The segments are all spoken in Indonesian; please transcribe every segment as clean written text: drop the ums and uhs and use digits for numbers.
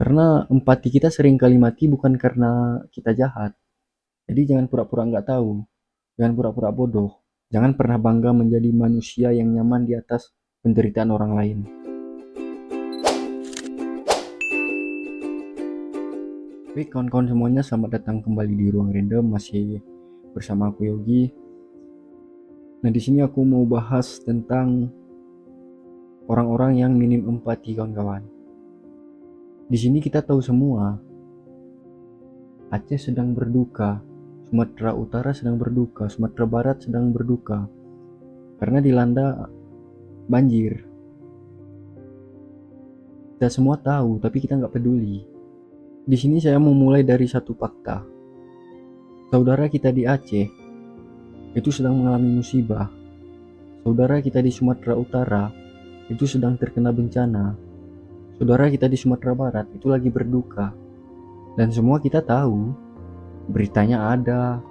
Karena empati kita sering kali mati bukan karena kita jahat. Jadi jangan pura-pura nggak tahu, jangan pura-pura bodoh, jangan pernah bangga menjadi manusia yang nyaman di atas penderitaan orang lain. Baik kawan-kawan semuanya, selamat datang kembali di Ruang Random, masih bersama aku Yogi. Nah di sini aku mau bahas tentang orang-orang yang minim empati kawan-kawan. Di sini kita tahu semua, Aceh sedang berduka, Sumatera Utara sedang berduka, Sumatera Barat sedang berduka karena dilanda banjir. Kita semua tahu, tapi kita nggak peduli. Di sini saya mau mulai dari satu fakta. Saudara kita di Aceh itu sedang mengalami musibah. Saudara kita di Sumatera Utara itu sedang terkena bencana. Saudara kita di Sumatera Barat itu lagi berduka. Dan semua kita tahu, beritanya ada,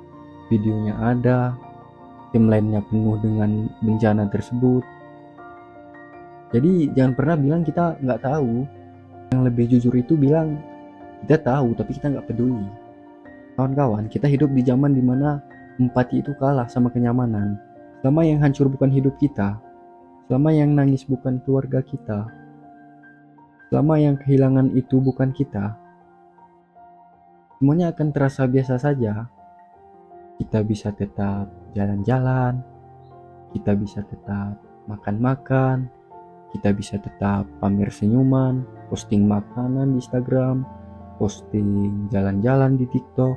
videonya ada, timelinenya penuh dengan bencana tersebut. Jadi jangan pernah bilang kita nggak tahu. Yang lebih jujur itu bilang kita tahu tapi kita nggak peduli. Kawan-kawan, kita hidup di zaman dimana empati itu kalah sama kenyamanan. Selama yang hancur bukan hidup kita, selama yang nangis bukan keluarga kita, selama yang kehilangan itu bukan kita, semuanya akan terasa biasa saja. Kita bisa tetap jalan-jalan, kita bisa tetap makan-makan, kita bisa tetap pamer senyuman, posting makanan di Instagram, posting jalan-jalan di TikTok,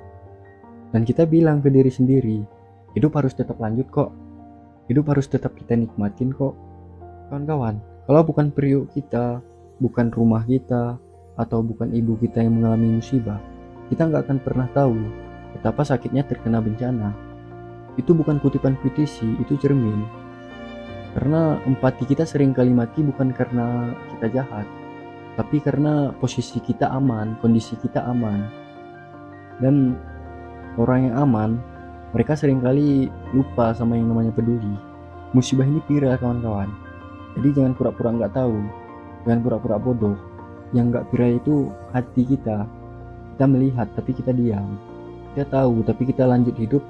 dan kita bilang ke diri sendiri, hidup harus tetap lanjut kok, hidup harus tetap kita nikmatin kok. Kawan-kawan, kalau bukan periuk kita, bukan rumah kita, atau bukan ibu kita yang mengalami musibah, kita nggak akan pernah tahu betapa sakitnya terkena bencana. Itu bukan kutipan puisi, itu cermin. Karena empati kita sering kali mati bukan karena kita jahat, tapi karena posisi kita aman, kondisi kita aman. Dan orang yang aman, mereka seringkali lupa sama yang namanya peduli. Musibah ini viral kawan-kawan. Jadi jangan pura-pura nggak tahu, jangan pura-pura bodoh. Yang nggak viral itu hati kita. Kita melihat tapi kita diam. Kita tahu tapi kita lanjut hidup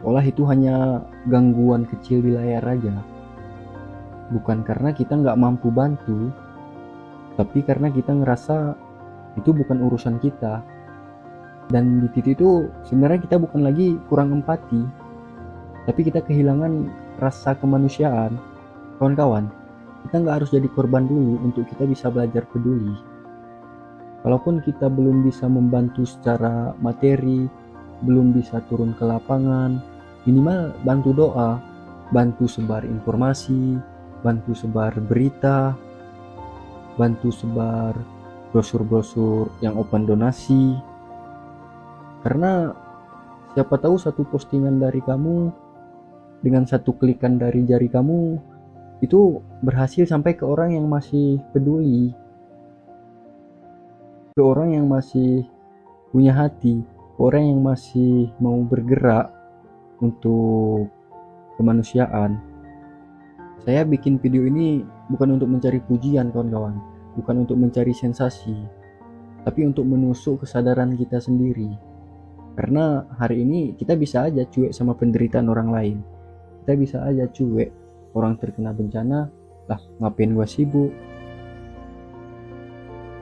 seolah itu hanya gangguan kecil di layar aja. Bukan karena kita nggak mampu bantu, tapi karena kita ngerasa itu bukan urusan kita. Dan di titik itu sebenarnya kita bukan lagi kurang empati, tapi kita kehilangan rasa kemanusiaan. Kawan-kawan, kita nggak harus jadi korban dulu untuk kita bisa belajar peduli. Kalaupun kita belum bisa membantu secara materi, belum bisa turun ke lapangan, minimal bantu doa, bantu sebar informasi, bantu sebar berita, bantu sebar brosur-brosur yang open donasi. Karena siapa tahu satu postingan dari kamu dengan satu klikan dari jari kamu itu berhasil sampai ke orang yang masih peduli, ke orang yang masih punya hati, ke orang yang masih mau bergerak untuk kemanusiaan. Saya bikin video ini bukan untuk mencari pujian kawan-kawan, bukan untuk mencari sensasi, tapi untuk menusuk kesadaran kita sendiri. Karena hari ini kita bisa aja cuek sama penderitaan orang lain. Kita bisa aja cuek orang terkena bencana, lah ngapain gua sibuk.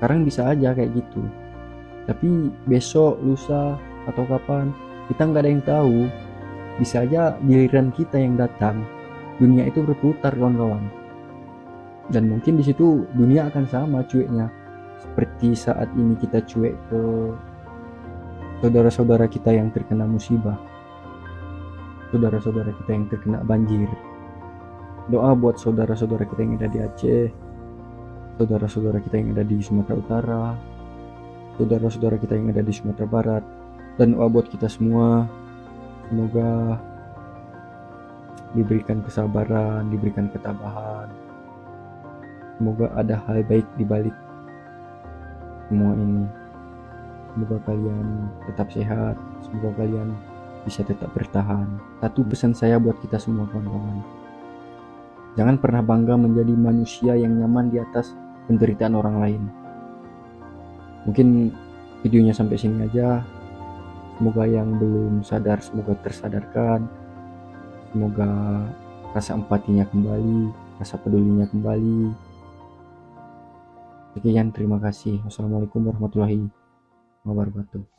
Sekarang bisa aja kayak gitu. Tapi besok, lusa, atau kapan, kita nggak ada yang tahu. Bisa aja giliran kita yang datang. Dunia itu berputar kawan-kawan. Dan mungkin di situ dunia akan sama cueknya. Seperti saat ini kita cuek ke saudara-saudara kita yang terkena musibah, saudara-saudara kita yang terkena banjir. Doa buat saudara-saudara kita yang ada di Aceh, saudara-saudara kita yang ada di Sumatera Utara, saudara-saudara kita yang ada di Sumatera Barat, dan doa buat kita semua, semoga diberikan kesabaran, diberikan ketabahan, semoga ada hal baik di balik semua ini. Semoga kalian tetap sehat, semoga kalian bisa tetap bertahan. Satu pesan saya buat kita semua kawan-kawan, jangan pernah bangga menjadi manusia yang nyaman di atas penderitaan orang lain. Mungkin videonya sampai sini aja. Semoga yang belum sadar semoga tersadarkan, semoga rasa empatinya kembali, rasa pedulinya kembali. Sekian, terima kasih. Wassalamualaikum warahmatullahi wabarakatuh.